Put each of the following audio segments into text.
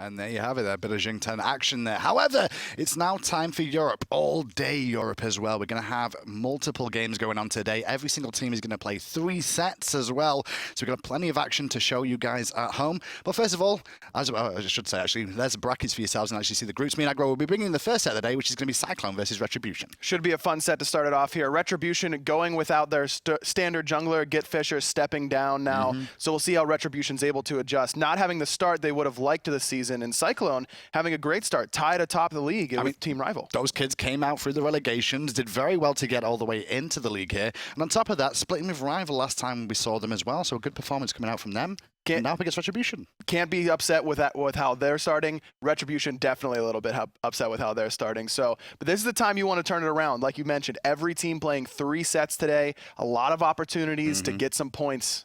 And there you have it, a bit of Jing-10 action there. However, it's now time for Europe, all day Europe as well. We're going to have multiple games going on today. Every single team is going to play 3 sets as well. So we've got plenty of action to show you guys at home. But first of all, as I should say, actually, there's the brackets for yourselves and actually see the groups. Me and Aggro will be bringing the first set of the day, which is going to be Cyclone versus Retribution. Should be a fun set to start it off here. Retribution going without their standard jungler, Gitfisher stepping down now. So we'll see how Retribution's able to adjust. Not having the start they would have liked this season, and Cyclone having a great start, tied atop the league with team rival. Those kids came out through the relegations, did very well to get all the way into the league here. And on top of that, splitting with rival last time we saw them as well. So a good performance coming out from them. Now up against Retribution. Can't be upset with that, with how they're starting. Retribution definitely a little bit upset with how they're starting. So, but this is the time you want to turn it around. Like you mentioned, every team playing 3 sets today. A lot of opportunities to get some points.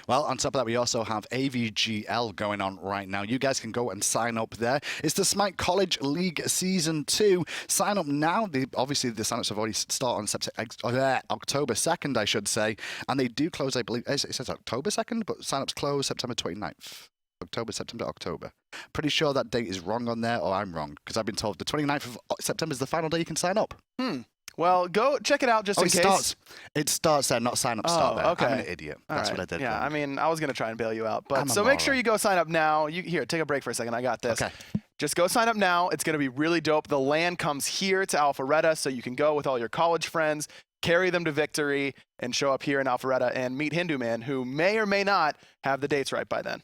Well, on top of that, we also have AVGL going on right now. You guys can go and sign up there. It's the Smite College League Season 2. Sign up now. Obviously, the sign-ups have already started on October 2nd, I should say. And they do close, I believe, it says October 2nd, but sign-ups close September 29th. October. Pretty sure that date is wrong on there, or I'm wrong, because I've been told the 29th of September is the final day you can sign up. Well, go check it out just in case. It starts there, not sign up start there. Okay. I'm an idiot. That's what I did. Yeah, wrong. I mean, I was going to try and bail you out. But so make sure you go sign up now. Here, take a break for a second. I got this. Okay. Just go sign up now. It's going to be really dope. The LAN comes here to Alpharetta, so you can go with all your college friends, carry them to victory, and show up here in Alpharetta and meet Hindu Man, who may or may not have the dates right by then.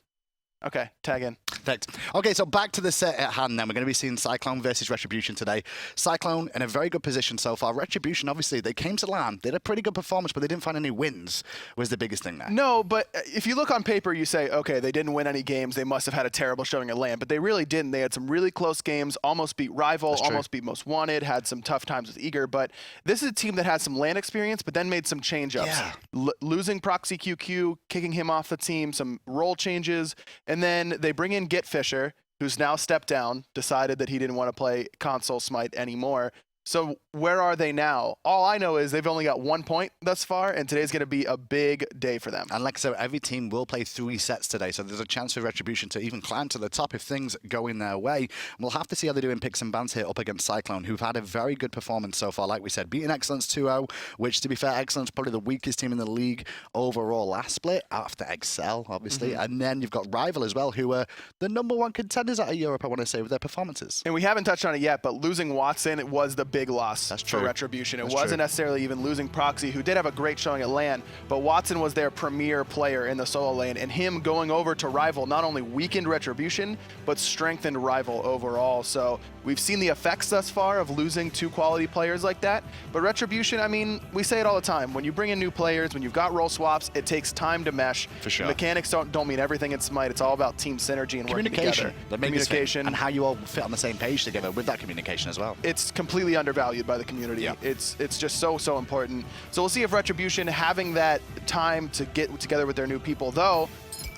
Okay, tag in. Perfect. Okay, so back to the set at hand then. We're going to be seeing Cyclone versus Retribution today. Cyclone in a very good position so far. Retribution, obviously, they came to LAN, they had a pretty good performance, but they didn't find any wins, was the biggest thing there. No, but if you look on paper, you say, okay, they didn't win any games. They must have had a terrible showing at LAN, but they really didn't. They had some really close games, almost beat Rival, almost beat Most Wanted, had some tough times with Eager, but this is a team that had some LAN experience, but then made some change-ups. Yeah. Losing Proxy QQ, kicking him off the team, some role changes, and then they bring in Gitfisher, who's now stepped down, decided that he didn't want to play console Smite anymore. So where are they now? All I know is they've only got 1 point thus far, and today's going to be a big day for them. And like I said, every team will play 3 sets today, so there's a chance for Retribution to even climb to the top if things go in their way. And we'll have to see how they do in picks and bans here up against Cyclone, who've had a very good performance so far. Like we said, beating Excellence 2-0, which, to be fair, Excellence probably the weakest team in the league overall last split, after Excel, obviously. And then you've got Rival as well, who are the #1 contenders out of Europe, I want to say, with their performances. And we haven't touched on it yet, but losing Watson, it was the big loss. That's true. For Retribution. It wasn't necessarily even losing Proxy, who did have a great showing at LAN, but Watson was their premier player in the solo lane, and him going over to Rival not only weakened Retribution, but strengthened Rival overall. So we've seen the effects thus far of losing 2 quality players like that, but Retribution, I mean, we say it all the time. When you bring in new players, when you've got role swaps, it takes time to mesh. For sure. The mechanics don't mean everything in Smite. It's all about team synergy and working together. Communication. And how you all fit on the same page together with that communication as well. It's completely undervalued by the community. Yeah. It's just so important. So we'll see if Retribution having that time to get together with their new people, though.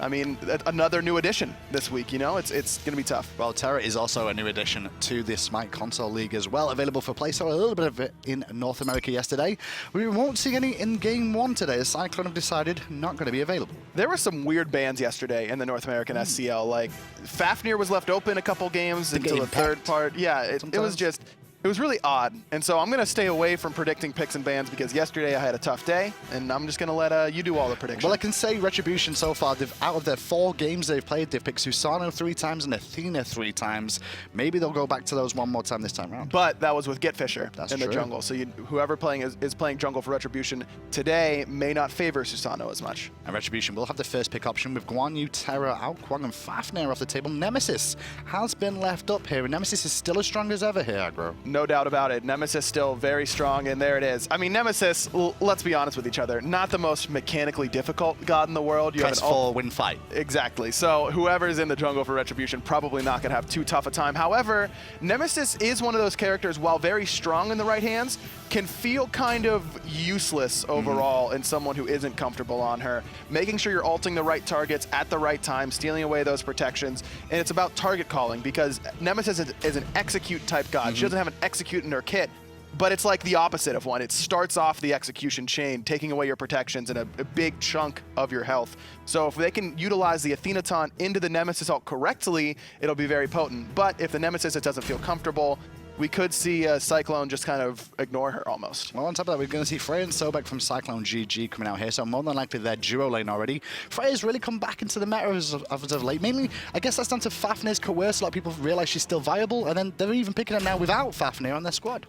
I mean, another new addition this week, you know? It's going to be tough. Well, Terra is also a new addition to this Smite Console League as well, available for play. So a little bit of it in North America yesterday. We won't see any in Game 1 today, as Cyclone have decided not going to be available. There were some weird bans yesterday in the North American SCL. Like, Fafnir was left open a couple games until the third part. Yeah, it was just... It was really odd, and so I'm going to stay away from predicting picks and bans because yesterday I had a tough day, and I'm just going to let you do all the predictions. Well, I can say Retribution so far, out of their 4 games they've played, they've picked Susano 3 times and Athena 3 times. Maybe they'll go back to those one more time this time around. But that was with Gitfisher in the true. jungle, so whoever is playing jungle for Retribution today may not favor Susano as much. And Retribution will have the first pick option with Guan Yu, Terra, Aokwang, and Fafnir off the table. Nemesis has been left up here, and Nemesis is still as strong as ever here, Aggro. No doubt about it. Nemesis still very strong, and there it is. I mean, Nemesis, let's be honest with each other, not the most mechanically difficult god in the world. You Press 4, win fight. Exactly. So whoever's in the jungle for Retribution probably not going to have too tough a time. However, Nemesis is one of those characters, while very strong in the right hands, can feel kind of useless overall in someone who isn't comfortable on her. Making sure you're ulting the right targets at the right time, stealing away those protections, and it's about target calling because Nemesis is an execute type god. She doesn't have an execute in her kit. but it's like the opposite of one. It starts off the execution chain, taking away your protections and a big chunk of your health. So if they can utilize the Athena taunt into the Nemesis ult correctly, it'll be very potent. But if the Nemesis it doesn't feel comfortable, we could see Cyclone just kind of ignore her almost. Well, on top of that, we're going to see Freya and Sobek from CycloneGG coming out here, so more than likely they're duo lane already. Freya's really come back into the meta as of late. Mainly, I guess that's down to Fafnir's coerce. A lot of people realize she's still viable, and then they're even picking her now without Fafnir on their squad.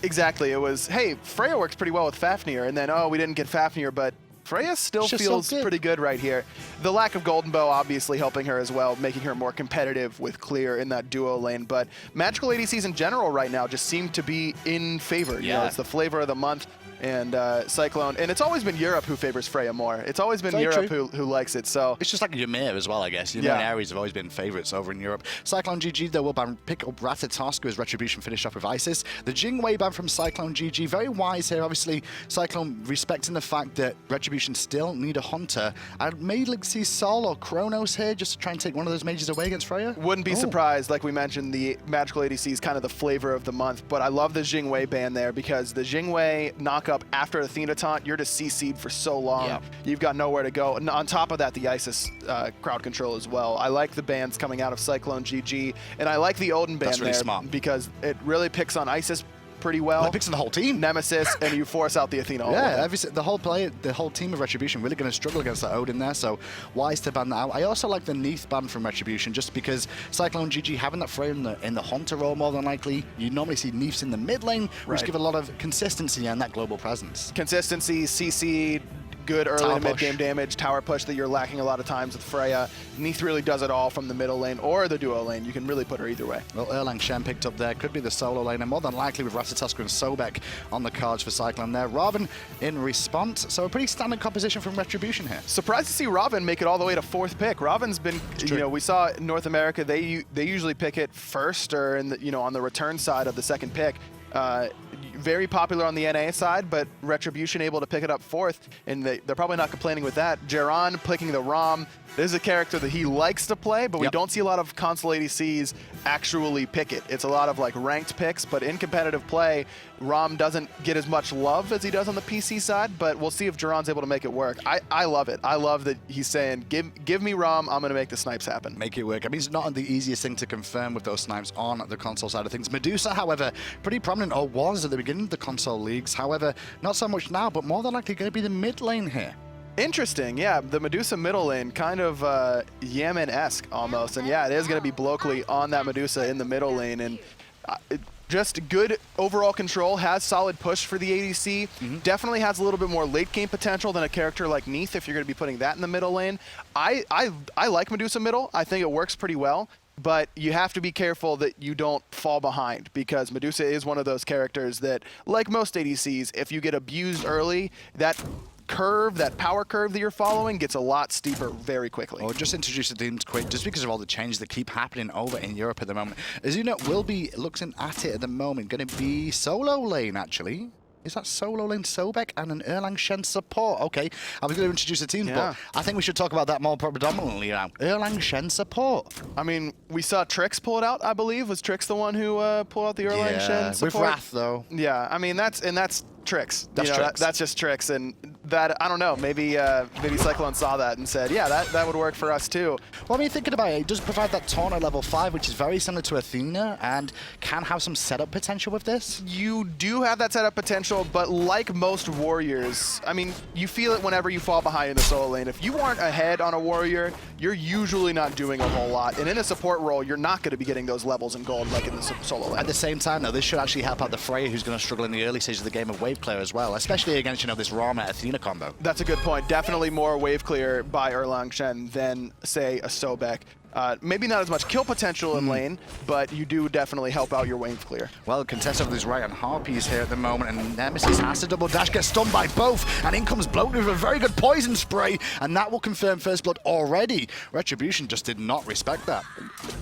Exactly. It was, hey, Freya works pretty well with Fafnir, and then, oh, we didn't get Fafnir, but Freya still feels pretty good right here. The lack of Golden Bow obviously helping her as well, making her more competitive with Clear in that duo lane. But magical ADCs in general right now just seem to be in favor. You know, it's the flavor of the month. And Cyclone, and it's always been Europe who favors Freya more. It's always been Europe who likes it. So it's just like Ymir as well, I guess. Ymir and Ares have always been favorites over in Europe. CycloneGG, though, will pick up Ratatoskr as Retribution finish off with Isis. The Jingwei ban from CycloneGG, very wise here. Obviously, Cyclone respecting the fact that Retribution still need a hunter. I'd maybe see Sol or Kronos here just to try and take one of those mages away against Freya. Wouldn't be surprised. Like we mentioned, the magical ADC is kind of the flavor of the month. But I love the Jingwei ban there because the Jingwei knockup after Athena taunt, you're just CC'd for so long. You've got nowhere to go. And on top of that, the Isis crowd control as well. I like the bans coming out of CycloneGG, and I like the Odin ban really there smart. Because it really picks on Isis pretty well. It picks on the whole team. Nemesis, and you force out the Athena. The whole team of Retribution really going to struggle against that Odin there, so wise to ban that out. I also like the Neath ban from Retribution, just because CycloneGG having that Freya in the Hunter role more than likely. You normally see Neaths in the mid lane, which give a lot of consistency and that global presence. Consistency, CC, good early to mid-game damage, tower push that you're lacking a lot of times with Freya. Neath really does it all from the middle lane or the duo lane. You can really put her either way. Well, Erlang Shen picked up there. Could be the solo lane, and more than likely with Ratatoskr and Sobek on the cards for Cyclone there. Ravana in response. So a pretty standard composition from Retribution here. Surprised to see Ravana make it all the way to 4th pick. Ravana's been, you know, we saw in North America, they usually pick it first or in the, you know, on the return side of the 2nd pick. Very popular on the NA side, but Retribution able to pick it up 4th, and they're probably not complaining with that. Jeron picking the Ram. This is a character that he likes to play, but we don't see a lot of console ADCs actually pick it. It's a lot of like ranked picks, but in competitive play, Ram doesn't get as much love as he does on the PC side, but we'll see if Jeron's able to make it work. I love it. I love that he's saying, give me Ram, I'm going to make the snipes happen. Make it work. I mean, it's not the easiest thing to confirm with those snipes on the console side of things. Medusa, however, pretty prominent, or was at the beginning of the console leagues. However, not so much now, but more than likely going to be the mid lane here. Interesting, yeah. The Medusa middle lane, kind of Yemen-esque almost. And yeah, it is going to be Bloakley on that Medusa in the middle lane. And just good overall control, has solid push for the ADC. Definitely has a little bit more late game potential than a character like Neath if you're going to be putting that in the middle lane. I like Medusa middle. I think it works pretty well. But you have to be careful that you don't fall behind, because Medusa is one of those characters that, like most ADCs, if you get abused early, that curve, that power curve that you're following gets a lot steeper very quickly. Or just introduce the teams quick, just because of all the changes that keep happening over in Europe at the moment. Ezzuna will be looking at it at the moment, going to be solo lane actually. Is that solo lane Sobek and an Erlang Shen support? Okay, I was going to introduce the teams, but I think we should talk about that more predominantly now. Erlang Shen support. I mean, we saw Trix pull it out, I believe. Was Trix the one who pulled out the Erlang Shen support? With Wrath, though. Yeah, I mean, that's Trix. That's Trix. That's just Trix, and that, I don't know, maybe Cyclone saw that and said, yeah, that would work for us too. Well, I mean, thinking about it, it does provide that taunt at level 5, which is very similar to Athena, and can have some setup potential with this. You do have that setup potential, but like most warriors, I mean, you feel it whenever you fall behind in the solo lane. If you aren't ahead on a warrior, you're usually not doing a whole lot, and in a support role, you're not going to be getting those levels in gold like in the solo lane. At the same time, though, this should actually help out the Freya, who's going to struggle in the early stages of the game of wave clear as well, especially against, you know, this Rama Athena combo. That's a good point. Definitely more wave clear by Erlang Shen than, say, a Sobek. Maybe not as much kill potential in lane, but you do definitely help out your wave clear. Well, contested with his right on Harpies here at the moment, and Nemesis has to double dash, gets stunned by both, and in comes Bloakley with a very good poison spray, and that will confirm first blood already. Retribution just did not respect that.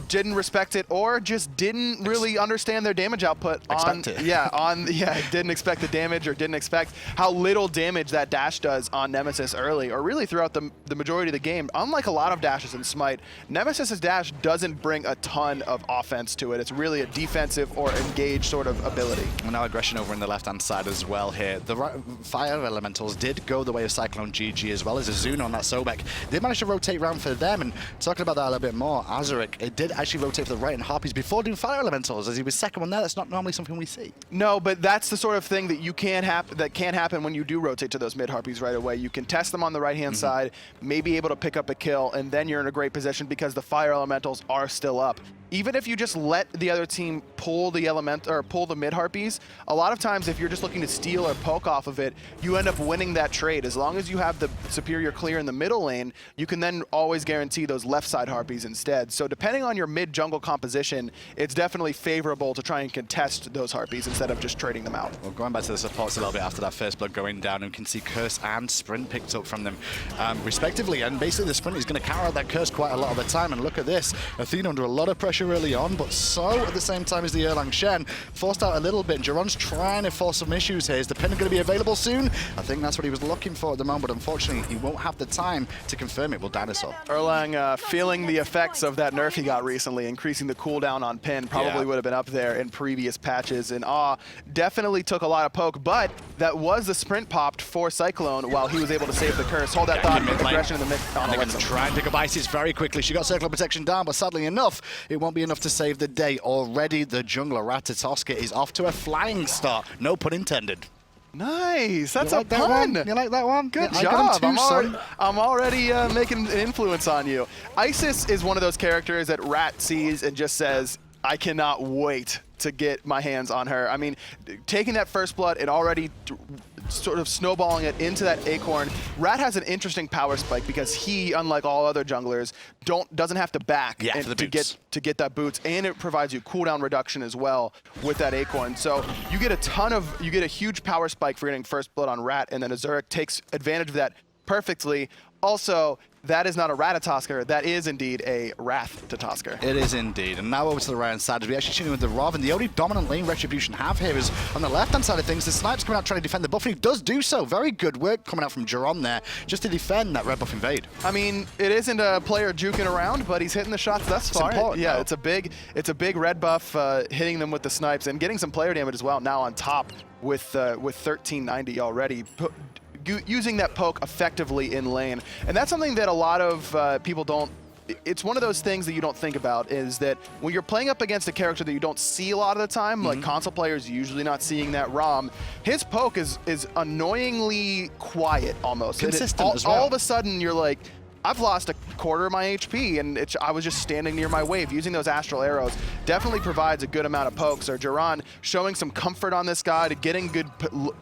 Didn't respect it, or just didn't really understand their damage output. Didn't expect the damage, or didn't expect how little damage that dash does on Nemesis early, or really throughout the majority of the game. Unlike a lot of dashes in Smite, Nemesis Nemesis's dash doesn't bring a ton of offense to it. It's really a defensive or engage sort of ability. And now aggression over in the left-hand side as well here. The fire elementals did go the way of CycloneGG as well as Ezzuna on that Sobek. They managed to rotate around for them, and talking about that a little bit more, Auzrik, it did actually rotate for the right-hand harpies before doing fire elementals, as he was second one there. That's not normally something we see. No, but that's the sort of thing that you can happen when you do rotate to those mid harpies right away. You can test them on the right-hand side, maybe able to pick up a kill, and then you're in a great position because the fire elementals are still up. Even if you just let the other team pull the mid harpies, a lot of times if you're just looking to steal or poke off of it, you end up winning that trade. As long as you have the superior clear in the middle lane, you can then always guarantee those left side harpies instead. So depending on your mid jungle composition, it's definitely favorable to try and contest those harpies instead of just trading them out. Well, going back to the supports a little bit after that first blood going down, and we can see Curse and Sprint picked up from them respectively, and basically the Sprint is going to counter out that Curse quite a lot of the time. And look at this, Athena under a lot of pressure early on, but so at the same time as the Erlang Shen, forced out a little bit. Jeron's trying to force some issues here. Is the pin going to be available soon? I think that's what he was looking for at the moment, but unfortunately he won't have the time to confirm it with DineOhSaw. Erlang feeling the effects of that nerf he got recently, increasing the cooldown on pin, probably would have been up there in previous patches, and definitely took a lot of poke, but that was the sprint popped for Cyclone while he was able to save the Curse. Hold that thought, aggression in the mid on They're going to try and pick up Isis very quickly. She got circle protection down, but sadly enough, it won't be enough to save the day. Already the jungler Ratatoskr is off to a flying start. No pun intended. Nice, that's like a pun. You like that one? Good yeah, job. I'm already making an influence on you. Isis is one of those characters that Rat sees and just says, I cannot wait to get my hands on her. I mean, taking that first blood and already sort of snowballing it into that acorn. Rat has an interesting power spike because he, unlike all other junglers, doesn't have to back to get that boots, and it provides you cooldown reduction as well with that acorn. So you get a huge power spike for getting first blood on Rat, and then Auzrik takes advantage of that perfectly. Also, that is not a Ratatoskr, that is indeed a Ratatoskr. It is indeed. And now over to the right-hand side, as we actually continue with the Rav, and the only dominant lane Retribution have here is on the left-hand side of things. The Snipe's coming out trying to defend the buff, and he does do so. Very good work coming out from Jeron there, just to defend that red buff invade. I mean, it isn't a player juking around, but he's hitting the shots thus far. Yeah, though. it's a big red buff hitting them with the snipes, and getting some player damage as well now on top with 1390 already. Using that poke effectively in lane. And that's something that a lot of people don't, it's one of those things that you don't think about, is that when you're playing up against a character that you don't see a lot of the time, like console players usually not seeing that Ram, his poke is annoyingly quiet almost. Consistent as well. All of a sudden you're like, I've lost a quarter of my HP, and I was just standing near my wave. Using those astral arrows definitely provides a good amount of pokes. Or Jeron showing some comfort on this guy to getting good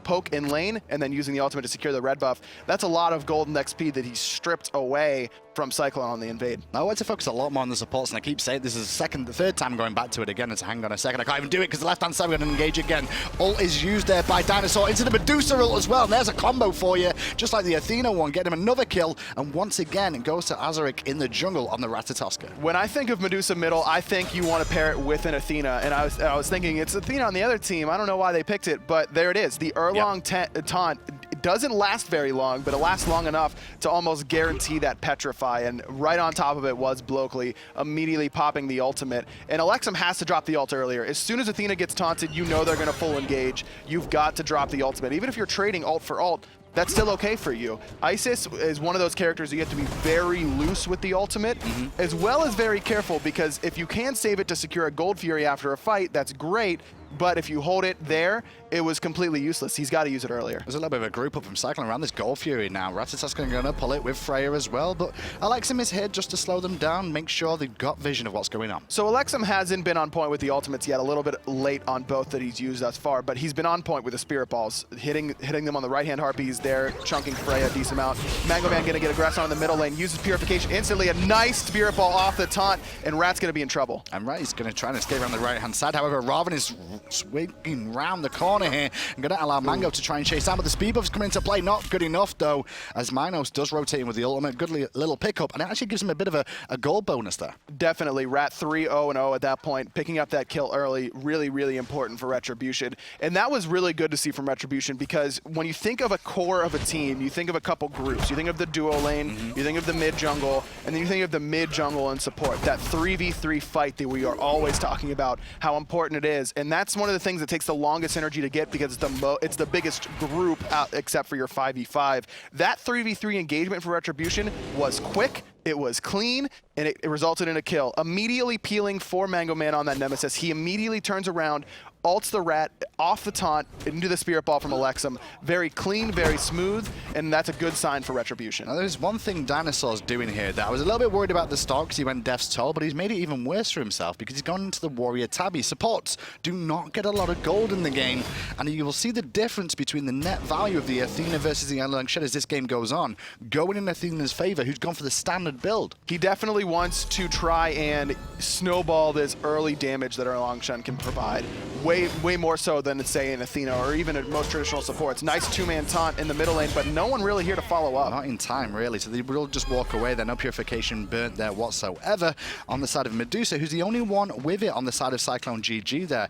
poke in lane, and then using the ultimate to secure the red buff. That's a lot of golden XP that he stripped away from Cyclone on the invade. I want to focus a lot more on the supports, and I keep saying this is the third time going back to it again. It's hang on a second, I can't even do it because the left-hand side we're going to engage again. Ult is used there by DineOhSaw into the Medusa ult as well, and there's a combo for you, just like the Athena one, getting him another kill, and once again it goes to Auzrik in the jungle on the Ratatoskr. When I think of Medusa middle, I think you want to pair it with an Athena, and I was thinking it's Athena on the other team. I don't know why they picked it, but there it is. The Erlang taunt, it doesn't last very long, but it lasts long enough to almost guarantee that petrify, and right on top of it was Bloakley immediately popping the ultimate. And Elexum has to drop the ult earlier. As soon as Athena gets taunted, you know they're going to full engage. You've got to drop the ultimate. Even if you're trading ult for ult, that's still okay for you. Isis is one of those characters you have to be very loose with the ultimate, as well as very careful, because if you can save it to secure a Gold Fury after a fight, that's great. But if you hold it there, it was completely useless. He's got to use it earlier. There's a little bit of a group up from Cyclone around this Gold Fury now. Ratatoskr going to pull it with Freya as well, but Elexum is here just to slow them down, make sure they've got vision of what's going on. So Elexum hasn't been on point with the ultimates yet, a little bit late on both that he's used thus far, but he's been on point with the Spirit Balls, hitting them on the right-hand harpies there, chunking Freya a decent amount. Mango Man going to get aggressive on the middle lane, uses Purification instantly, a nice Spirit Ball off the taunt, and Rat's going to be in trouble. And Rat is going to try and escape around the right-hand side. However, Ravana is swinging round the corner here and going to allow Mango to try and chase down, but the speed buff's coming into play. Not good enough, though, as ManLikeJeron does rotate in with the ultimate. Good little pickup, and it actually gives him a bit of a gold bonus there. Definitely. Rat 3-0-0 at that point. Picking up that kill early, really, really important for Retribution. And that was really good to see from Retribution, because when you think of a core of a team, you think of a couple groups. You think of the duo lane, you think of the mid jungle, and then you think of the mid jungle and support. That 3v3 fight that we are always talking about, how important it is. And that's one of the things that takes the longest energy to get, because it's the biggest group out except for your 5v5. That 3v3 engagement for Retribution was quick, it was clean, and it resulted in a kill. Immediately peeling for Mango Man on that Nemesis. He immediately turns around, ults the rat off the taunt into the Spirit Ball from Elexum. Very clean, very smooth, and that's a good sign for Retribution. Now, there's one thing DineOhSaw's doing here that I was a little bit worried about the start because he went Death's Toll, but he's made it even worse for himself because he's gone into the Warrior Tabby. Supports do not get a lot of gold in the game, and you will see the difference between the net value of the Athena versus the Erlang Shen as this game goes on, going in Athena's favor, who's gone for the standard build. He definitely wants to try and snowball this early damage that Erlang Shen can provide. Way more so than, say, an Athena or even in most traditional supports. Nice two-man taunt in the middle lane, but no one really here to follow up. Not in time, really. So they will just walk away. There, no purification burnt there whatsoever on the side of Medusa, who's the only one with it on the side of CycloneGG there.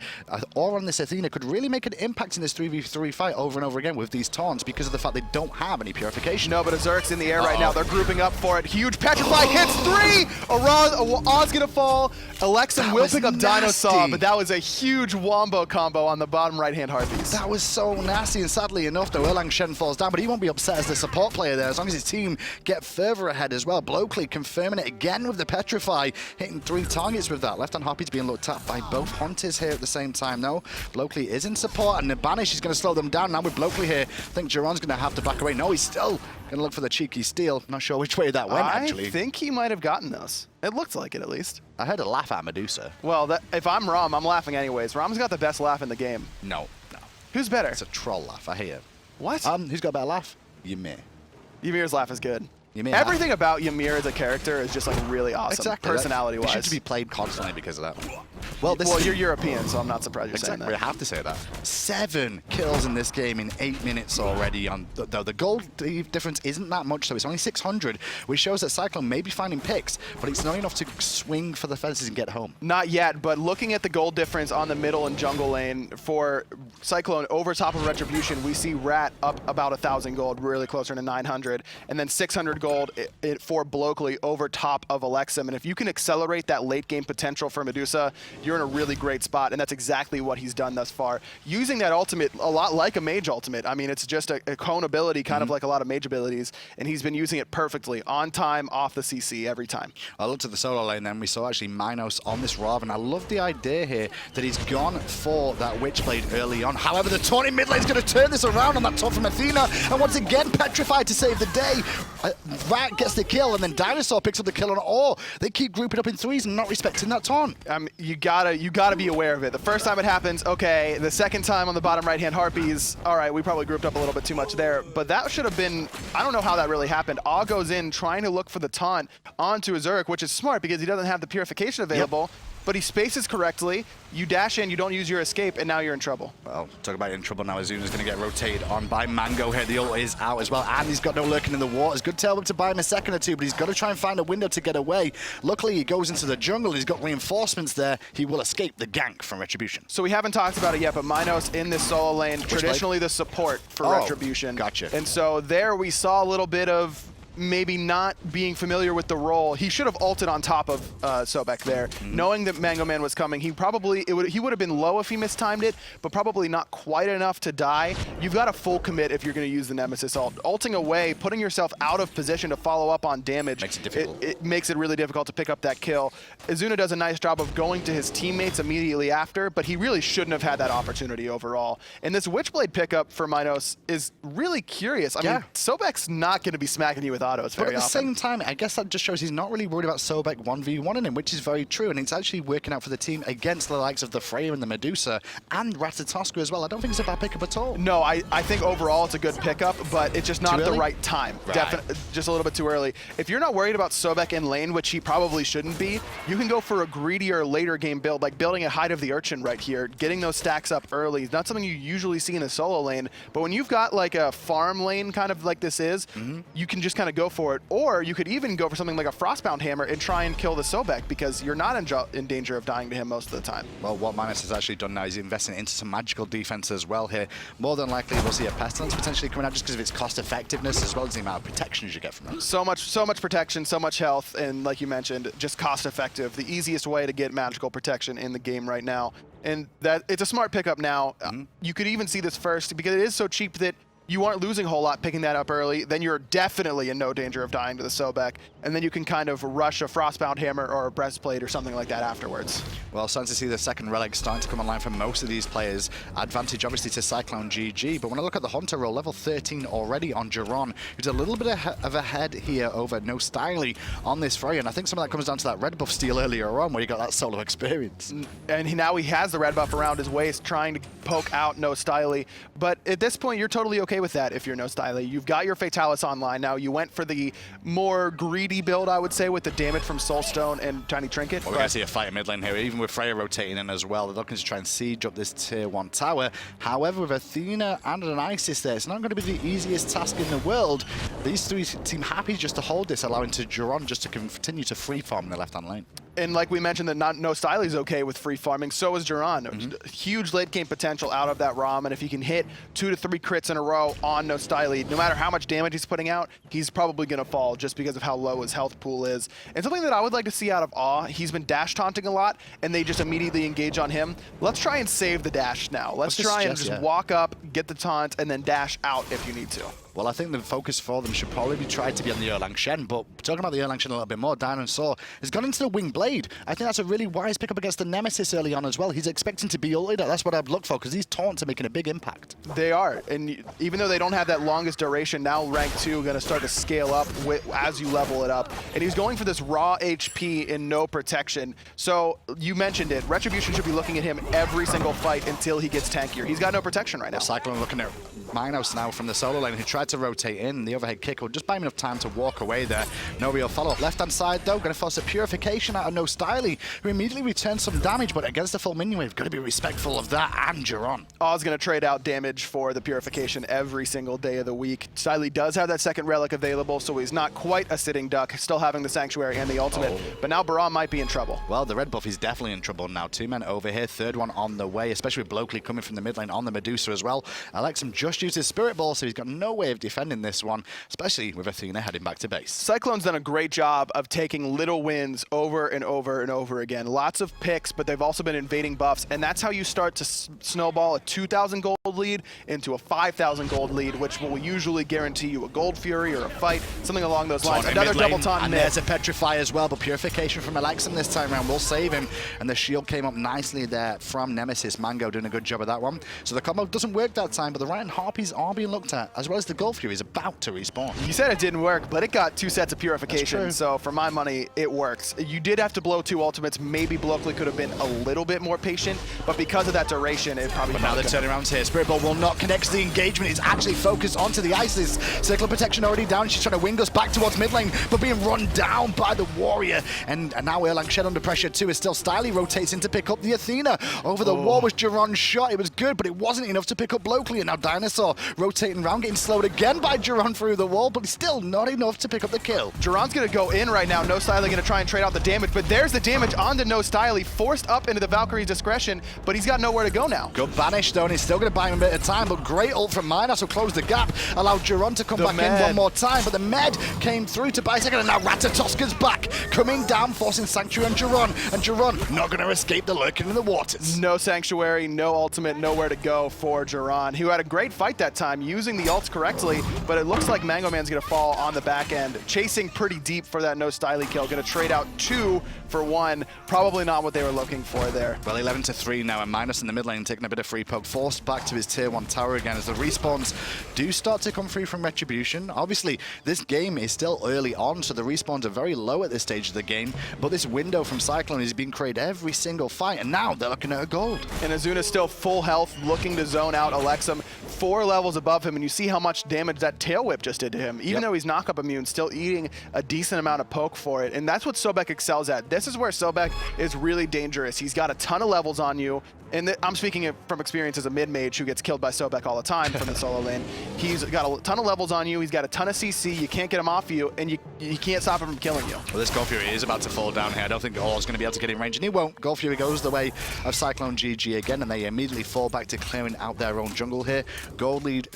Or on this Athena could really make an impact in this 3v3 fight over and over again with these taunts because of the fact they don't have any purification. No, but Auzrik's in the air right now. They're grouping up for it. Huge Petrify hits 3! Aw's gonna fall. Elexum will pick up DineOhSaw, but that was a huge wombo combo on the bottom right-hand Harpies. That was so nasty, and sadly enough, though, Erlang Shen falls down, but he won't be upset as the support player there, as long as his team get further ahead as well. Bloakley confirming it again with the Petrify, hitting 3 targets with that. Left-hand Harpies being looked at by both Hunters here at the same time, though. Bloakley is in support, and the Banish is going to slow them down. Now with Bloakley here, I think Jeron's going to have to back away. No, he's still going to look for the cheeky steal. Not sure which way that went, actually. I think he might have gotten those. It looked like it, at least. I heard a laugh at Medusa. Well, if I'm Ram, I'm laughing anyways. Ram's got the best laugh in the game. No. Who's better? It's a troll laugh, I hear. What? Who's got a better laugh? Ymir. Ymir's laugh is good. Ymir. Everything about Ymir as a character is just like really awesome, exactly. Personality-wise. He should be played constantly because of that. Well, you're European, so I'm not surprised you're saying that. We have to say that. 7 kills in this game in 8 minutes already. Though the gold difference isn't that much, so it's only 600, which shows that Cyclone may be finding picks, but it's not enough to swing for the fences and get home. Not yet, but looking at the gold difference on the middle and jungle lane for Cyclone over top of Retribution, we see Rat up about 1,000 gold, really closer to 900, and then 600 gold for Bloakley over top of Elexum. And if you can accelerate that late game potential for Medusa, you're in a really great spot, and that's exactly what he's done thus far. Using that ultimate a lot like a mage ultimate. I mean, it's just a cone ability, kind of like a lot of mage abilities, and he's been using it perfectly, on time, off the CC, every time. I looked at the solo lane then, we saw actually nMinos on this Ravana. I love the idea here that he's gone for that Witchblade early on. However, the taunt in mid lane is going to turn this around on that taunt from Athena, and once again, Petrified to save the day. Rat gets the kill, and then DineOhSaw picks up the kill on Awe. They keep grouping up in 3s and not respecting that taunt. You gotta be aware of it. The first time it happens, okay. The second time on the bottom right-hand Harpies, all right, we probably grouped up a little bit too much there, but that should have been, I don't know how that really happened. Awe goes in trying to look for the taunt onto Auzrik, which is smart because he doesn't have the purification available. Yep. But he spaces correctly, you dash in, you don't use your escape, and now you're in trouble. Well, talk about in trouble now. Ezzuna's going to get rotated on by Mango here. The ult is out as well, and he's got no lurking in the waters. Good tailwhip to buy him a second or two, but he's got to try and find a window to get away. Luckily, he goes into the jungle. He's got reinforcements there. He will escape the gank from Retribution. So we haven't talked about it yet, but nMinos in this solo lane, traditionally the support for Retribution. Gotcha. And so there we saw a little bit of maybe not being familiar with the role. He should have ulted on top of Sobek there. Knowing that Mango Man was coming, he would have been low if he mistimed it, but probably not quite enough to die. You've got a full commit if you're going to use the Nemesis ult. Ulting away, putting yourself out of position to follow up on damage, makes it difficult. It makes it really difficult to pick up that kill. Ezzuna does a nice job of going to his teammates immediately after, but he really shouldn't have had that opportunity overall. And this Witchblade pickup for nMinos is really curious. I mean, Sobek's not going to be smacking you with autos But very at the often. same time, I guess that just shows he's not really worried about Sobek 1v1ing him, which is very true, and it's actually working out for the team against the likes of the Freya and the Medusa and Ratatoskr as well. I don't think it's a bad pickup at all. No, I think overall it's a good pickup, but it's just not at the right time. Right. Definitely, just a little bit too early. If you're not worried about Sobek in lane, which he probably shouldn't be, you can go for a greedier later game build, like building a Hide of the Urchin right here, getting those stacks up early. It's not something you usually see in a solo lane, but when you've got like a farm lane kind of like this is, you can just kind of go for it. Or you could even go for something like a Frostbound Hammer and try and kill the Sobek, because you're not in danger of dying to him most of the time. Well, what ManLikeJeron has actually done now is investing into some magical defense as well here. More than likely, we'll see a Pestilence potentially coming out just because of its cost effectiveness as well as the amount of protections you get from it. So much protection, so much health, and like you mentioned, just cost effective. The easiest way to get magical protection in the game right now. And that it's a smart pickup now. You could even see this first because it is so cheap that you aren't losing a whole lot picking that up early. Then you're definitely in no danger of dying to the Sobek. And then you can kind of rush a Frostbound Hammer or a Breastplate or something like that afterwards. Well, starting to see the second relic starting to come online for most of these players. Advantage obviously to CycloneGG, but when I look at the Hunter roll, level 13 already on Jeron, who's a little bit of a head here over No Styley on this Freya, and I think some of that comes down to that red buff steal earlier on where you got that solo experience. And now he has the red buff around his waist trying to poke out No Styley, but at this point you're totally okay with that if you're No Styley. You've got your Fatalis online now. You went for the more greedy build, I would say, with the damage from Soulstone and Tiny Trinket. Well, we're going to see a fight in mid lane here, even with Freya rotating in as well. They're looking to try and siege up this tier 1 tower. However, with Athena and an Isis there, it's not going to be the easiest task in the world. These three seem happy just to hold this, allowing to Jeron just to continue to free farm in the left-hand lane. And like we mentioned, that No Styley's okay with free farming, so is Jeron. Huge late game potential out of that Rama, and if he can hit 2 to 3 crits in a row on No Styley, no matter how much damage he's putting out, he's probably going to fall just because of how low his health pool is. And something that I would like to see out of Awe, he's been dash taunting a lot, and they just immediately engage on him. Let's try and save the dash now. Let's try and just walk up, get the taunt, and then dash out if you need to. Well, I think the focus for them should probably be tried to be on the Erlang Shen, but talking about the Erlang Shen a little bit more, DineOhSaw has gone into the Winged Blade. I think that's a really wise pickup against the Nemesis early on as well. He's expecting to be ulted. That's what I'd look for, because these taunts are making a big impact. They are, and even though they don't have that longest duration, now rank 2 going to start to scale up as you level it up. And he's going for this raw HP and no protection. So you mentioned it, Retribution should be looking at him every single fight until he gets tankier. He's got no protection right now. Cyclone looking at nMinos now from the solo lane, who tried to rotate in. The overhead kick will just buy him enough time to walk away there. No real follow-up. Left-hand side, though, going to force a purification out of No Styley, who immediately returns some damage, but against the full minion wave, got to be respectful of that, and Jeron. Aw's going to trade out damage for the purification every single day of the week. Styley does have that second relic available, so he's not quite a sitting duck, still having the Sanctuary and the ultimate, but now Barrage might be in trouble. Well, the red buff is definitely in trouble now. 2 men over here, third one on the way, especially with Bloakley coming from the mid lane on the Medusa as well. Elexum just used his Spirit Ball, so he's got no way of defending this one, especially with Athena heading back to base. Cyclone's done a great job of taking little wins over and over and over again. Lots of picks, but they've also been invading buffs, and that's how you start to snowball a 2,000 gold lead into a 5,000 gold lead, which will usually guarantee you a Gold Fury or a fight, something along those lines. Another double taunt and mid. there's a Petrify as well, but Purification from Elexum this time around will save him, and the shield came up nicely there from Nemesis. Mango doing a good job of that one. So the combo doesn't work that time, but the Ryan Harpies are being looked at, as well as the Gold Fury is about to respawn. You said it didn't work, but it got 2 sets of Purification, so for my money, it works. You did have to blow 2 ultimates. Maybe Bloakley could have been a little bit more patient, but because of that duration, it probably... But now they're turning around here. Spirit Ball will not connect to the engagement. It's actually focused onto the Isis. Circle of Protection already down. She's trying to wing us back towards mid lane, but being run down by the Warrior. And now Erlang Shen under pressure too. Is still Styley rotates in to pick up the Athena. Over the wall was Jeron's shot. It was good, but it wasn't enough to pick up Bloakley. And now DineOhSaw rotating around, getting slowed again by Jeron through the wall, but still not enough to pick up the kill. Jeron's going to go in right now. No Styley going to try and trade out the damage, but there's the damage onto No Styley, forced up into the Valkyrie's discretion, but he's got nowhere to go now. Good banish though, and he's still going to buy him a bit of time, but great ult from nMinos will close the gap, allow Jeron to come back in one more time, but the Med came through to buy a second, and now Ratatoskr's back, coming down, forcing Sanctuary on Jeron, and Jeron not going to escape the lurking in the waters. No Sanctuary, no ultimate, nowhere to go for Jeron, who had a great fight that time, using the ults correctly, but it looks like Mango Man's going to fall on the back end, chasing pretty deep for that No Styley kill, going to trade out 2 for 1, probably not what they were looking for there. Well, 11-3 now, and nMinos in the mid lane taking a bit of free poke, forced back to his tier 1 tower again as the respawns do start to come through from Retribution. Obviously, this game is still early on, so the respawns are very low at this stage of the game, but this window from Cyclone is being created every single fight, and now they're looking at a gold. And Ezzuna still full health, looking to zone out Elexum, 4 levels above him, and you see how much damage that tail whip just did to him. Even though he's knock-up immune, still eating a decent amount of poke for it, and that's what Sobek excels at. This is where Sobek is really dangerous. He's got a ton of levels on you, and I'm speaking from experience as a mid-mage who gets killed by Sobek all the time from the solo lane. He's got a ton of levels on you, he's got a ton of CC, you can't get him off you, and you can't stop him from killing you. Well, this Gold Fury is about to fall down here. I don't think Or's going to be able to get in range, and he won't. Gold Fury goes the way of CycloneGG again, and they immediately fall back to clearing out their own jungle here. Gold lead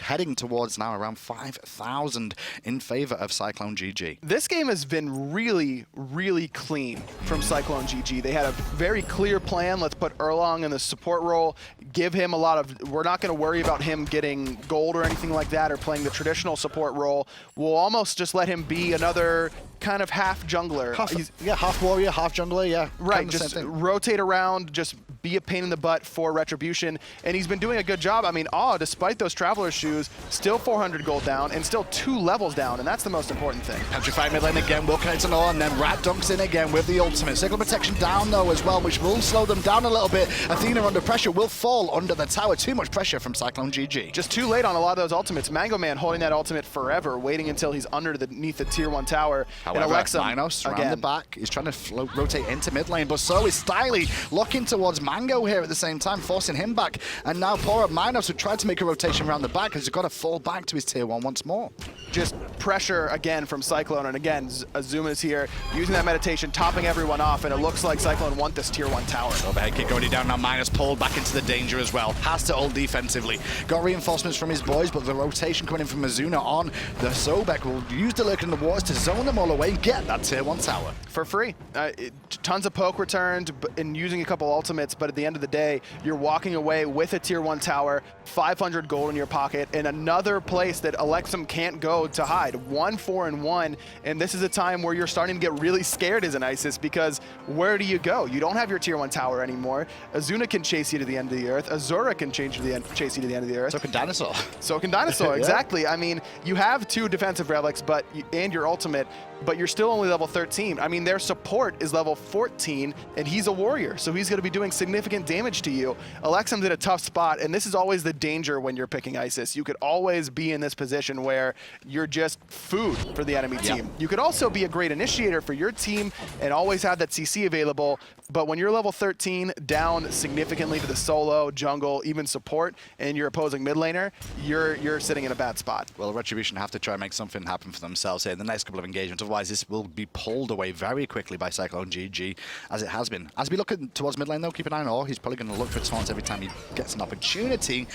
heading towards now around 5,000 in favor of CycloneGG. This game has been really, really clean from CycloneGG. They had a very clear plan. Let's put Erlang in the support role, give him a lot of, we're not going to worry about him getting gold or anything like that or playing the traditional support role. We'll almost just let him be another kind of half jungler. Half warrior, half jungler, yeah. Right, just rotate around, just be a pain in the butt for Retribution, and he's been doing a good job. I mean, despite those Traveler shoes, still 400 gold down, and still 2 levels down, and that's the most important thing. Petrified mid lane again, will connect on all, and then Rat dunks in again with the ultimate. Signal protection down though as well, which will slow them down a little bit. Athena under pressure will fall under the tower. Too much pressure from CycloneGG. Just too late on a lot of those ultimates. Mango Man holding that ultimate forever, waiting until he's underneath the tier 1 tower. However, nMinos around the back is trying to rotate into mid lane, but so is Styley looking towards Mango here at the same time, forcing him back. And now poor nMinos, who tried to make a rotation around the back, has got to fall back to his tier 1 once more. Just pressure again from Cyclone, and again, Ezzuna is here using that meditation, topping everyone off, and it looks like Cyclone want this tier 1 tower. Overhead kick already down, now nMinos pulled back into the danger as well. Has to hold defensively. Got reinforcements from his boys, but the rotation coming in from Ezzuna on the Sobek will use the lurk in the waters to zone them all away and get that tier 1 tower. For free. Tons of poke returned and using a couple ultimates, but at the end of the day, you're walking away with a tier 1 tower, 500 gold in your pocket, and another place that Elexum can't go to hide. 1-4-1, and this is a time where you're starting to get really scared as an Isis, because where do you go? You don't have your tier 1 tower anymore. Ezzuna can chase you to the end of the earth. Auzrik can chase you to the end of the earth. So can DineOhSaw. So can DineOhSaw, exactly. Yeah. I mean, you have 2 defensive relics and your ultimate, but you're still only level 13. I mean, their support is level 14, and he's a warrior, so he's going to be doing significant damage to you. Elexum's in a tough spot, and this is always the danger when you're picking Isis. You could always be in this position where you're just food for the enemy team. You could also be a great initiator for your team and always have that CC available, but when you're level 13, down significantly to the solo, jungle, even support, and you're opposing mid laner, you're sitting in a bad spot. Well, Retribution have to try and make something happen for themselves here in the next couple of engagements, otherwise this will be pulled away very quickly by CycloneGG, as it has been. As we look towards mid lane though, keep an eye on Or. He's probably going to look for taunts every time he gets an opportunity.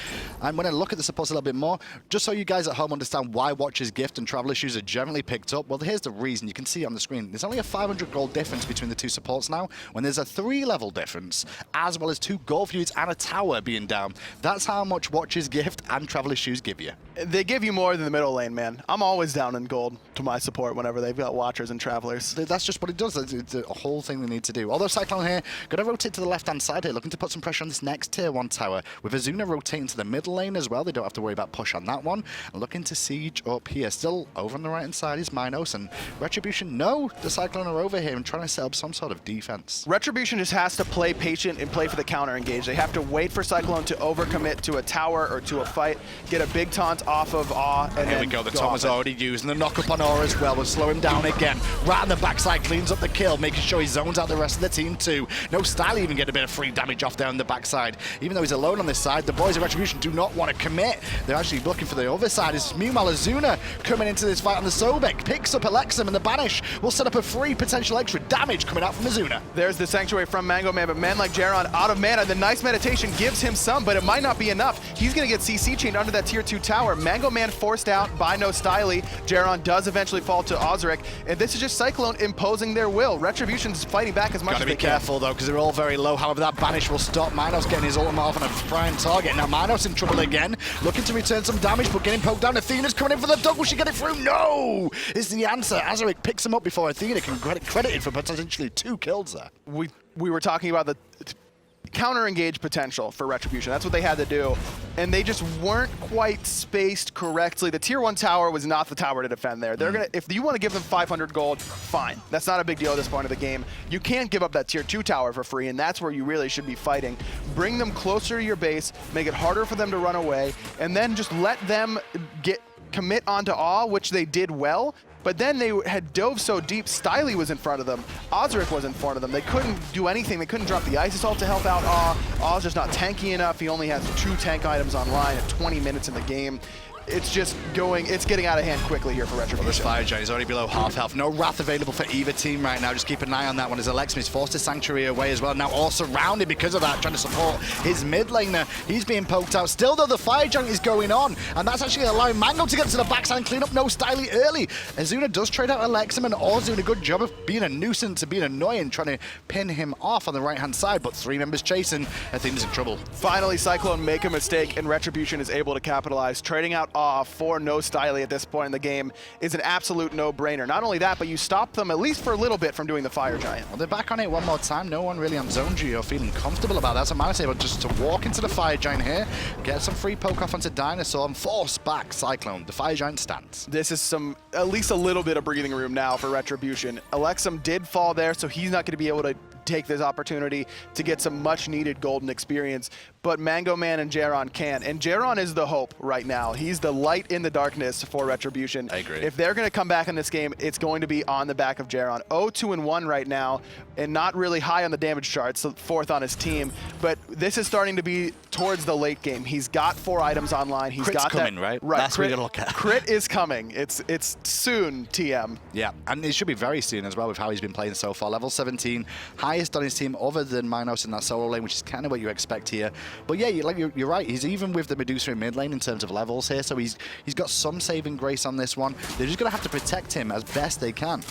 I'm going to look at the supports a little bit more, just so you guys at home understand why Watcher's Gift and Traveler Shoes are generally picked up. Well, here's the reason. You can see on the screen, there's only a 500 gold difference between the 2 supports now, when there's a 3-level difference, as well as 2 gold feuds and a tower being down. That's how much Watcher's Gift and Traveler Shoes give you. They give you more than the middle lane, man. I'm always down in gold to my support whenever they've got Watchers and Travelers. That's just what it does. It's a whole thing they need to do. Although Cyclone here, going to rotate to the left-hand side here, looking to put some pressure on this next tier 1 tower. With Ezzuna rotating to the middle lane as well, they don't have to worry about push on that one. And looking to siege up here. Still over on the right-hand side is nMinos, and Retribution know the Cyclone are over here and trying to set up some sort of defense. Retribution just has to play patient and play for the counter engage. They have to wait for Cyclone to overcommit to a tower or to a fight, get a big taunt off of Awe, and here we go. The taunt was already used, and the knock-up on Awe as well will slow him down again. Right on the backside, cleans up the kill, making sure he zones out the rest of the team too. No Styley even get a bit of free damage off there on the backside. Even though he's alone on this side, the boys of Retribution do not want to commit. They're actually looking for the other side. Meanwhile, Ezzuna coming into this fight on the Sobek, picks up Elexum, and the Banish will set up a free potential extra damage coming out from Ezzuna. There's the Sanctuary from Mango Man, but ManLikeJeron out of mana. The nice meditation gives him some, but it might not be enough. He's going to get CC chained under that tier 2 tower. Mango Man forced out by no Styley. Jeron does eventually fall to Auzrik, and this is just Cyclone imposing their will. Retribution's fighting back as much as they can. Gotta be careful though, because they're all very low. However, that Banish will stop nMinos getting his ultimate off on a prime target. Now nMinos in trouble again, looking to return some damage, but getting poked down. Athena's coming in for the dunk. Will she get it through? No! Is the answer. Auzrik picks him up before Athena can get credited for potentially 2 kills there. We were talking about the counter-engage potential for Retribution. That's what they had to do. And they just weren't quite spaced correctly. The tier 1 tower was not the tower to defend there. They're gonna, if you want to give them 500 gold, fine. That's not a big deal at this point of the game. You can't give up that tier 2 tower for free, and that's where you really should be fighting. Bring them closer to your base, make it harder for them to run away, and then just let them commit onto Awe, which they did well. But then they had dove so deep, Styley was in front of them, Auzrik was in front of them. They couldn't do anything. They couldn't drop the Ice Assault to help out Awe. Awe's just not tanky enough. He only has 2 tank items online at 20 minutes in the game. It's just it's getting out of hand quickly here for Retribution. Well, this Fire Giant is already below half health. No Wrath available for either team right now. Just keep an eye on that one as Elexum is forced his Sanctuary away as well. Now all surrounded because of that, trying to support his mid laner. He's being poked out. Still though, the Fire Giant is going on, and that's actually allowing Mango to get to the backside and clean up no Styley early. Ezzuna does trade out Elexum, and Oz doing a good job of being a nuisance and being annoying, trying to pin him off on the right-hand side, but 3 members chasing. Athena's in trouble. Finally, Cyclone make a mistake, and Retribution is able to capitalize. Trading out Awe for no Styley at this point in the game is an absolute no-brainer. Not only that, but you stop them, at least for a little bit, from doing the Fire Giant. Well, they're back on it one more time. No one really on Zone G or feeling comfortable about that. So ManLikeJeron able just to walk into the Fire Giant here, get some free poke off onto DineOhSaw, and force back Cyclone. The Fire Giant stands. This is at least a little bit of breathing room now for Retribution. Elexum did fall there, so he's not going to be able to take this opportunity to get some much-needed golden experience, but Mango Man and Jeron can. And Jeron is the hope right now. He's the light in the darkness for Retribution. I agree. If they're going to come back in this game, it's going to be on the back of Jeron. 0-2-1 right now, and not really high on the damage charts, so 4th on his team, but this is starting to be towards the late game. He's got 4 items online. He's Crit's got coming, that, right? Right. That's what we're gonna look at. Crit is coming. It's soon, TM. Yeah, and it should be very soon as well with how he's been playing so far. Level 17, highest on his team other than nMinos in that solo lane, which is kind of what you expect here. But yeah, you're right. He's even with the Medusa in mid lane in terms of levels here, so he's got some saving grace on this one. They're just going to have to protect him as best they can.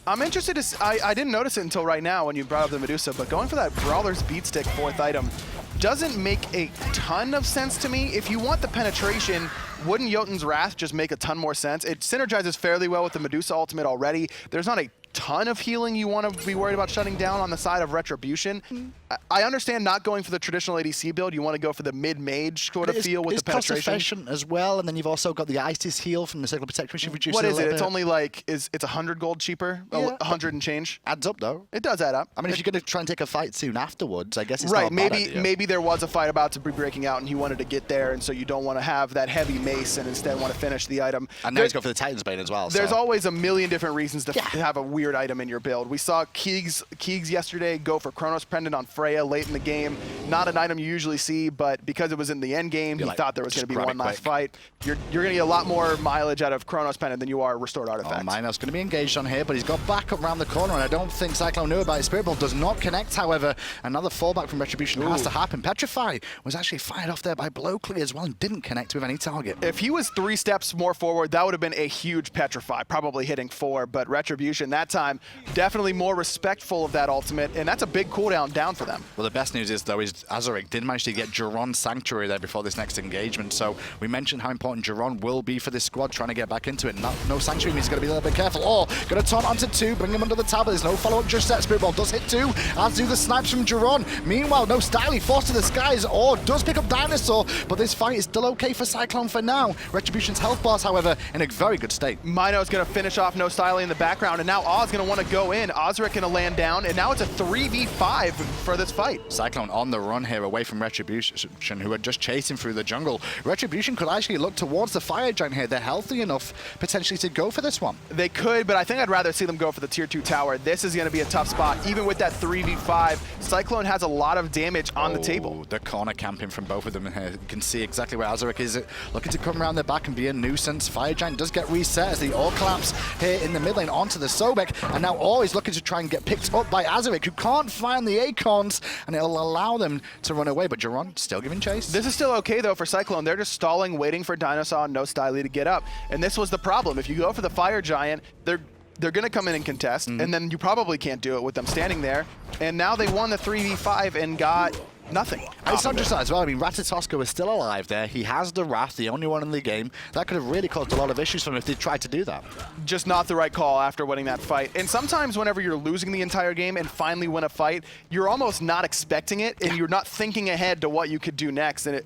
I'm interested to I didn't notice it until right now when you brought up the Medusa, but going for that Brawler's Beatstick 4th item doesn't make a ton of sense to me. If you want the penetration, wouldn't Jotun's Wrath just make a ton more sense? It synergizes fairly well with the Medusa ultimate already. There's not a ton of healing you want to be worried about shutting down on the side of Retribution. I understand not going for the traditional ADC build. You want to go for the mid-mage sort of feel with the penetration. It's cost-efficient as well, and then you've also got the Isis heal from the Cyclo Protection, which you've reduced. What is it? It's bit. only like, it's 100 gold cheaper? Yeah. 100 and change? Adds up, though. It does add up. I mean, if you're going to try and take a fight soon afterwards, I guess it's right. not a bad idea. Maybe there was a fight about to be breaking out, and he wanted to get there, and so you don't want to have that heavy mace and instead want to finish the item. And now he's going for the Titan's Bane as well. There's so. always a million different reasons to have a weird item in your build. We saw Keegs yesterday go for Chronos Pendant on Freya late in the game. Not an item you usually see, but because it was in the end game, he thought there was going to be one last fight. You're going to get a lot more mileage out of Chronos Pendant than you are Restored Artifacts. nMinos going to be engaged on here, but he's got back up around the corner, and I don't think Cyclone knew about it. Spirit Ball does not connect, however. Another fallback from Retribution has to happen. Petrify was actually fired off there by Bloakley as well and didn't connect with any target. If he was 3 steps more forward, that would have been a huge Petrify, probably hitting 4, but Retribution that time definitely more respectful of that ultimate, and that's a big cooldown down for them. Well, the best news is, though, is Auzrik did manage to get Jeron's Sanctuary there before this next engagement, so we mentioned how important Jeron will be for this squad trying to get back into it. No Sanctuary means he's got to be a little bit careful. Oh, going to taunt onto 2, bring him under the tab, but there's no follow-up just yet. Spirit Ball does hit 2, as do the snipes from Jeron. Meanwhile, no Styley forced to the skies, or does pick up DineOhSaw, but this fight is still okay for Cyclone for now. Retribution's health bars, however, in a very good state. Mino's going to finish off no Styley in the background, and now Aw's going to want to go in. Auzrik going to land down, and now it's a 3v5 for this fight. Cyclone on the run here away from Retribution, who are just chasing through the jungle. Retribution could actually look towards the Fire Giant here. They're healthy enough potentially to go for this one. They could, but I think I'd rather see them go for the tier 2 tower. This is going to be a tough spot. Even with that 3v5, Cyclone has a lot of damage on the table. The corner camping from both of them here. You can see exactly where Auzrik is looking to come around their back and be a nuisance. Fire Giant does get reset as the all collapse here in the mid lane onto the Sobek, and now always looking to try and get picked up by Auzrik, who can't find the Acorns, and it'll allow them to run away, but Jeron still giving chase. This is still okay, though, for Cyclone. They're just stalling, waiting for DineOhSaw and no Styley to get up, and this was the problem. If you go for the Fire Giant, they're going to come in and contest, and then you probably can't do it with them standing there. And now they won the 3v5 and got nothing. It's not just that as well. I mean, Ratatoskr was still alive there. He has the Wrath, the only one in the game. That could have really caused a lot of issues for him if they tried to do that. Just not the right call after winning that fight. And sometimes whenever you're losing the entire game and finally win a fight, you're almost not expecting it, and you're not thinking ahead to what you could do next. And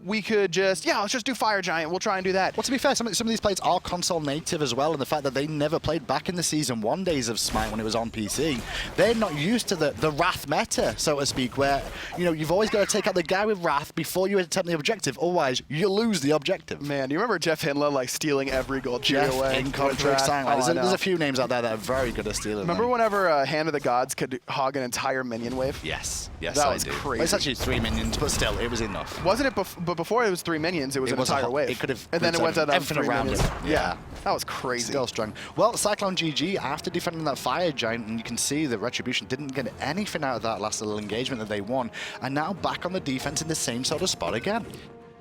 we could just, let's just do Fire Giant. We'll try and do that. Well, to be fair, some of these players are console native as well, and the fact that they never played back in the Season 1 days of Smite when it was on PC, they're not used to the Wrath meta, so to speak, where, you know, you've always got to take out the guy with Wrath before you attempt the objective, otherwise you lose the objective. Man, do you remember Jeff Hindla like stealing every gold tree away? In contract sign. There's a few names out there that are very good at stealing. Remember whenever Hand of the Gods could hog an entire minion wave? Yes, that was crazy. Well, it's actually 3 minions, but still, it was enough. Wasn't it? But before it was 3 minions, it was an entire wave. It could have. And then it went out on 3 minions. Yeah, that was crazy. Still strong. Well, CycloneGG, after defending that Fire Giant, and you can see that Retribution didn't get anything out of that last little engagement that they won, and now back on the defense in the same sort of spot again.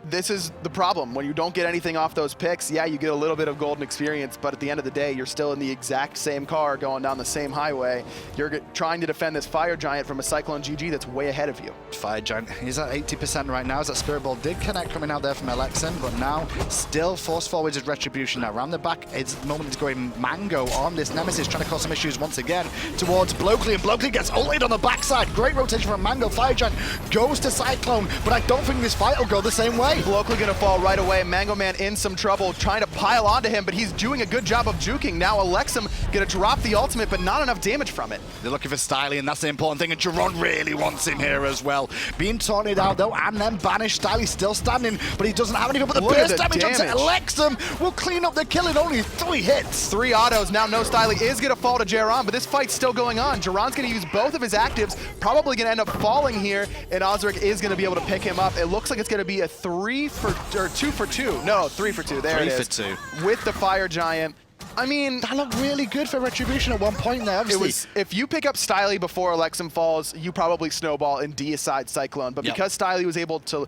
This is the problem. When you don't get anything off those picks, yeah, you get a little bit of golden experience, but at the end of the day, you're still in the exact same car going down the same highway. You're trying to defend this Fire Giant from a CycloneGG that's way ahead of you. Fire Giant, he's at 80% right now as that Spirit Ball did connect coming out there from Elexum, but now still force forwards is Retribution. Now around the back, it's the moment it's going Mango on this Nemesis, trying to cause some issues once again towards Bloakley, and Bloakley gets ulted on the backside. Great rotation from Mango. Fire Giant goes to Cyclone, but I don't think this fight will go the same way. Bloakley gonna fall right away. Mango Man in some trouble, trying to pile onto him, but he's doing a good job of juking. Now Elexum gonna drop the ultimate, but not enough damage from it. They're looking for Styley, and that's the important thing, and Jeron really wants him here as well. Being taunted out though, and then banished. Styley still standing, but he doesn't have anything but the burst damage onto Elexum. Will clean up the kill in only 3 hits. 3 autos. Now no Styley is gonna fall to Jeron, but this fight's still going on. Jeron's gonna use both of his actives, probably gonna end up falling here, and Auzrik is gonna be able to pick him up. It looks like it's gonna be a 2 for 2. No, 3 for 2. There it is. 3 for 2. With the Fire Giant. I mean, that looked really good for Retribution at one point there. Obviously, if you pick up Styley before Elexum falls, you probably snowball and deicide Cyclone. But because Styley was able to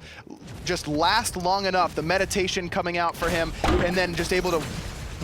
just last long enough, the meditation coming out for him, and then just able to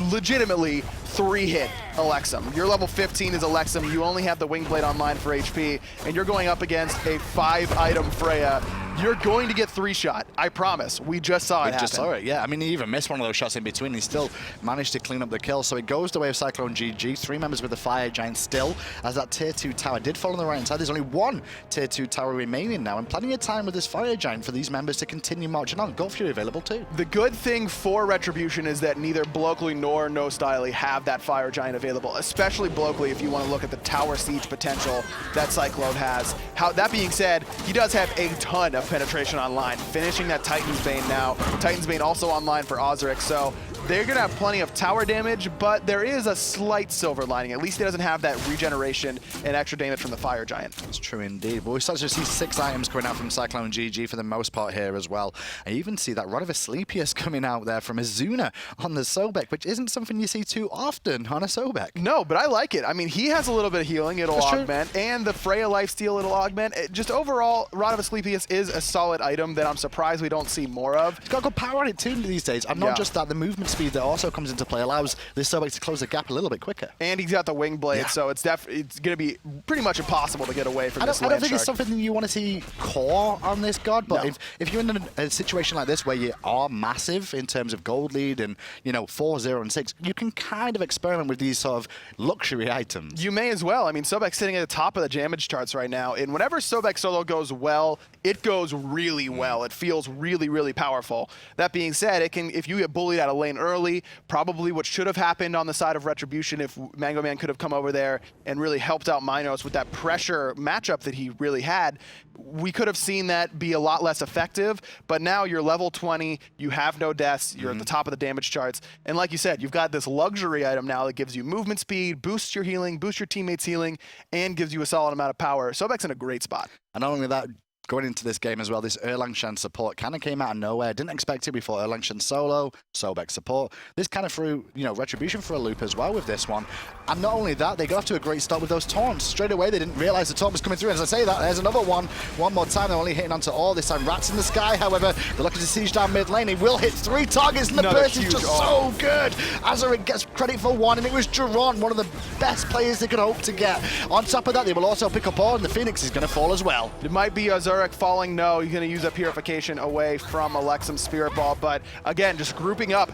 legitimately 3-hit Elexum. Your level 15 is Elexum. You only have the Wingblade online for HP, and you're going up against a 5-item Freya. You're going to get 3-shot. I promise. We just saw it happen. Just saw it, yeah. I mean, he even missed one of those shots in between. He still managed to clean up the kill. So it goes the way of CycloneGG. 3 members with the Fire Giant still, as that Tier 2 tower did fall on the right-hand side. There's only 1 Tier 2 tower remaining now, and plenty of time with this Fire Giant for these members to continue marching on. Gold Fury available too. The good thing for Retribution is that neither Bloakley nor No Styley have that Fire Giant available, especially Bloakley if you want to look at the tower siege potential that Cyclone has. That being said, he does have a ton of penetration online, finishing that Titan's Bane now. Titan's Bane also online for Auzrik, so they're going to have plenty of tower damage, but there is a slight silver lining. At least he doesn't have that regeneration and extra damage from the Fire Giant. That's true indeed. But we start to see 6 items coming out from CycloneGG for the most part here as well. I even see that Rod of Asclepius coming out there from Ezzuna on the Sobek, which isn't something you see too often on a Sobek. No, but I like it. I mean, he has a little bit of healing, it'll augment, and the Freya lifesteal, it'll augment. Just overall, Rod of Asclepius is a solid item that I'm surprised we don't see more of. It's got good power on it too these days, and not just that, the movement speed that also comes into play allows this Sobek to close the gap a little bit quicker. And he's got the wing blade, so it's going to be pretty much impossible to get away from this. I don't think it's something you want to see core on this god, but if you're in a situation like this where you are massive in terms of gold lead and, you know, 4, 0, and 6, you can kind of experiment with these sort of luxury items. You may as well. I mean, Sobek's sitting at the top of the damage charts right now, and whenever Sobek solo goes well, it goes really well. It feels really, really powerful. That being said, it can, if you get bullied out of lane early, probably what should have happened on the side of Retribution if Mango Man could have come over there and really helped out nMinos with that pressure matchup that he really had, we could have seen that be a lot less effective, but now you're level 20, you have no deaths, you're at the top of the damage charts, and like you said, you've got this luxury item now that gives you movement speed, boosts your healing, boosts your teammates' healing, and gives you a solid amount of power. Sobek's in a great spot. And not only that, going into this game as well, this Erlang Shen support kind of came out of nowhere. Didn't expect it before. Erlang Shen solo, Sobek support. This kind of threw, you know, Retribution for a loop as well with this one. And not only that, they got off to a great start with those taunts. Straight away, they didn't realize the taunt was coming through. And as I say that, there's another one. One more time, they're only hitting onto all. This time, Rats in the Sky, however, they're looking to siege down mid lane. He will hit 3 targets, and the burst is just so good. Auzrik gets credit for 1, and it was Jeron, one of the best players they could hope to get. On top of that, they will also pick up all, and the Phoenix is going to fall as well. It might be Auzrik Auzrik falling, no, he's going to use a Purification away from Elexum Spirit Ball, but again, just grouping up,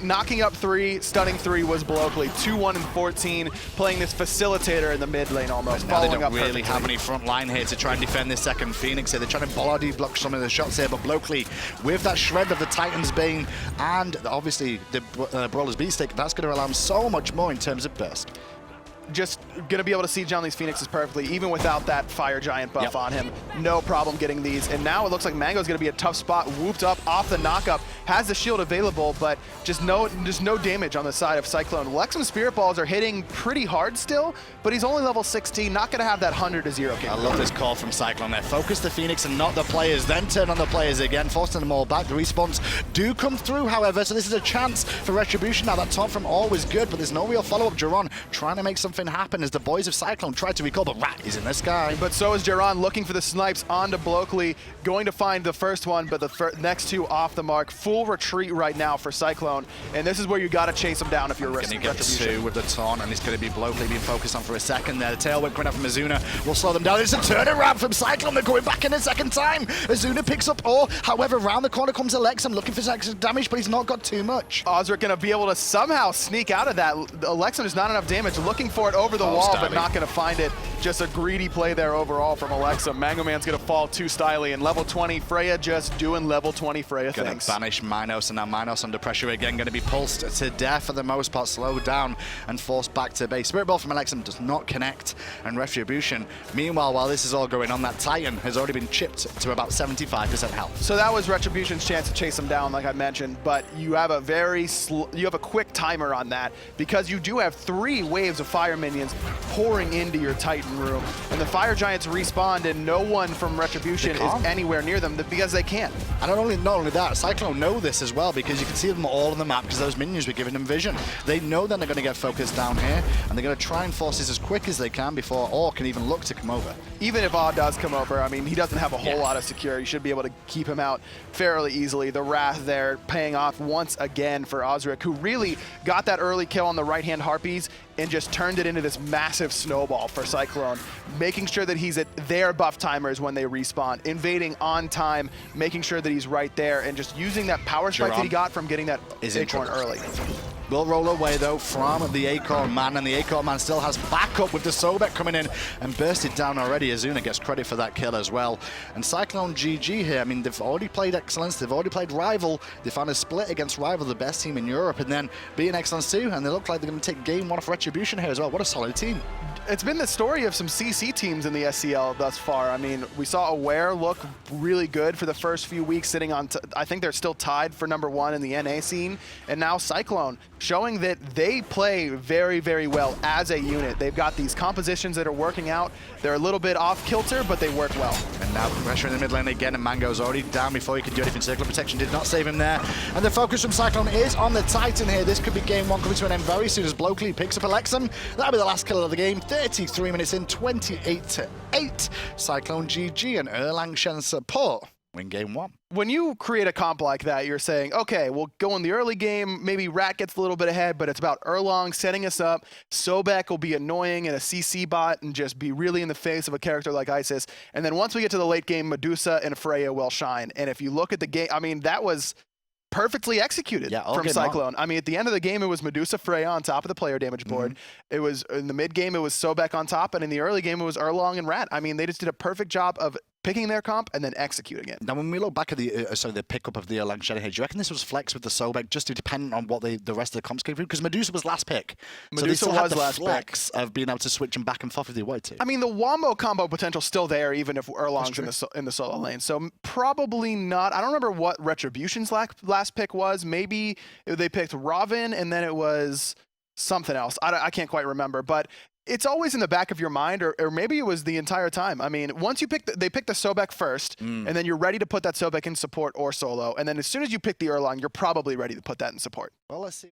knocking up 3, stunning 3 was Bloakley. 2-1 and 14, playing this facilitator in the mid lane almost, now following they up don't really perfectly. have any front line here to try and defend this second Phoenix here. They're trying to body block some of the shots here, but Bloakley, with that shred of the Titan's Bane and obviously the Brawler's Beatstick, that's going to allow him so much more in terms of burst. Just going to be able to siege down these Phoenixes perfectly, even without that Fire Giant buff on him. No problem getting these. And now it looks like Mango's going to be a tough spot. Whooped up off the knockup. Has the shield available, but just no damage on the side of Cyclone. Elexum Spirit Balls are hitting pretty hard still, but he's only level 16. Not going to have that 100 to 0 kill. I love this call from Cyclone there. Focus the Phoenix and not the players, then turn on the players again, forcing them all back. The respawns do come through, however, so this is a chance for Retribution. Now, that taunt from all was good, but there's no real follow-up. Jeron trying to make something happen as the boys of Cyclone try to recall, but Rat is in the sky. But so is Jeron, looking for the snipes onto Bloakley, going to find the first one, but the next 2 off the mark. Full retreat right now for Cyclone, and this is where you got to chase him down if you're risking Retribution. Going to get 2 with the taunt, and it's going to be Bloakley being focused on for a second there. The tail whip coming up from Ezzuna will slow them down. It's a turnaround from Cyclone. They're going back in a second time. Ezzuna picks up all. However, around the corner comes Elexum, looking for some damage, but he's not got too much. Auzrik going to be able to somehow sneak out of that. Elexum is not enough damage, looking for it over the wall, Styley. but not going to find it. Just a greedy play there overall from Elexum. Mango Man's going to fall to Styley, and level 20 Freya just doing level 20 Freya Gonna things. banish ManLikeJeron, and now ManLikeJeron under pressure again, going to be pulsed to death for the most part, slowed down and forced back to base. Spirit Ball from Elexum does not connect, and Retribution, meanwhile, while this is all going on, that Titan has already been chipped to about 75% health. So that was Retribution's chance to chase him down, like I mentioned, but you have a quick timer on that, because you do have 3 waves of fire minions pouring into your Titan room, and the Fire Giants respawned, and no one from Retribution is anywhere near them because they can't. And not only that, Cyclone know this as well, because you can see them all on the map because those minions were giving them vision. They know that they're going to get focused down here, and they're going to try and force this as quick as they can before Awe can even look to come over. Even if Awe does come over, I mean, he doesn't have a whole lot of security. You should be able to keep him out fairly easily. The Wrath there paying off once again for Auzrik, who really got that early kill on the right-hand Harpies and just turned it into this massive snowball for Cyclone, making sure that he's at their buff timers when they respawn, invading on time, making sure that he's right there, and just using that power spike that he got from getting that Acorn early. Will roll away though from the Acorn Man, and the Acorn Man still has backup with the Sobek coming in and bursted down already. Ezzuna gets credit for that kill as well. And CycloneGG here, I mean, they've already played Excellence, they've already played Rival, they found a split against Rival, the best team in Europe, and then being Excellence 2, and they look like they're going to take game 1 of Retribution here as well. What a solid team. It's been the story of some CC teams in the SCL thus far. I mean, we saw Aware look really good for the first few weeks, sitting on, I think they're still tied for #1 in the NA scene, and now Cyclone, showing that they play very, very well as a unit. They've got these compositions that are working out. They're a little bit off kilter, but they work well. And now pressure in the mid lane again, and Mango's already down before he could do anything. Circle protection did not save him there. And the focus from Cyclone is on the Titan here. This could be game 1 coming to an end very soon as Bloakley picks up Elexum. That'll be the last kill of the game. 33 minutes in, 28-8. CycloneGG and Erlang Shen support win game 1. When you create a comp like that, you're saying, okay, we'll go in the early game, maybe Rat gets a little bit ahead, but it's about Erlang setting us up. Sobek will be annoying in a CC bot and just be really in the face of a character like Isis. And then once we get to the late game, Medusa and Freya will shine. And if you look at the game, I mean, that was perfectly executed from Cyclone. I mean, at the end of the game, it was Medusa, Freya on top of the player damage board. It was in the mid game, it was Sobek on top, and in the early game, it was Erlang and Rat. I mean, they just did a perfect job of picking their comp and then executing it. Now, when we look back at the pickup of the Erlang Shen here, do you reckon this was flex with the Sobek just to depend on what the rest of the comps came through? Because Medusa was last pick. Medusa so they was still had the last flex of being able to switch them back and forth if they wanted to. I mean, the Wombo combo potential still there, even if Erlang's in the solo lane. So probably not. I don't remember what Retribution's last pick was. Maybe they picked Ravana and then it was something else. I can't quite remember, but it's always in the back of your mind, or maybe it was the entire time. I mean, once you they pick the Sobek first, and then you're ready to put that Sobek in support or solo, and then as soon as you pick the Erlang, you're probably ready to put that in support. Well, let's see.